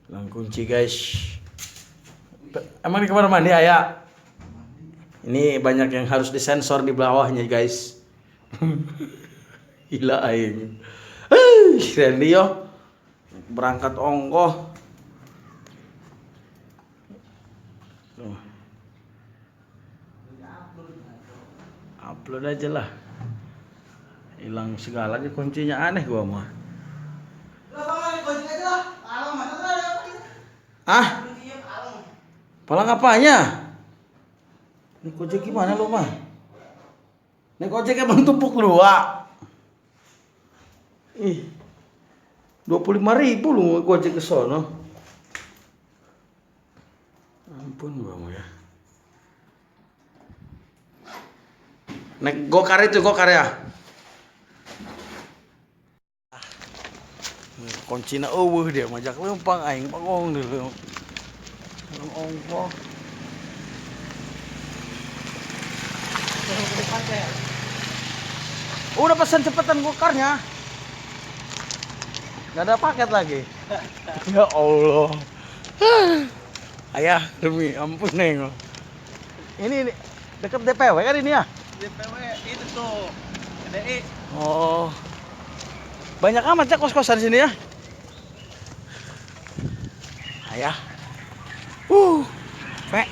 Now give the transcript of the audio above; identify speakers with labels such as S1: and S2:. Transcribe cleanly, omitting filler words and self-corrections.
S1: Hilang kunci guys. Emang di kamar mandi ayah? Ini banyak yang harus disensor di bawahnya guys. Gila aing. Randy yo. Berangkat ongkoh. Tuh. Upload aja lah. Hilang segala aja kuncinya, aneh gua mah. Ah? Palang apanya? Ini Gojek gimana lu mah? Ini Gojek emang tumpuk dua. Ih. 25.000 lu Gojek ke sono. Ampun gua ya. Naik gokar itu, gokar ya. Kuncina eueuh dia majak leumpang aing bangong dulu. Ongkoh. Udah pesan cepetan gokarnya. Gak ada paket lagi. Ya Allah. Ayah demi ampun neng. Ini dekat DPW kan ini ya?
S2: DPW itu tuh DI.
S1: Oh. Banyak amat ya kos-kosan sini ya. Ayah. Pe.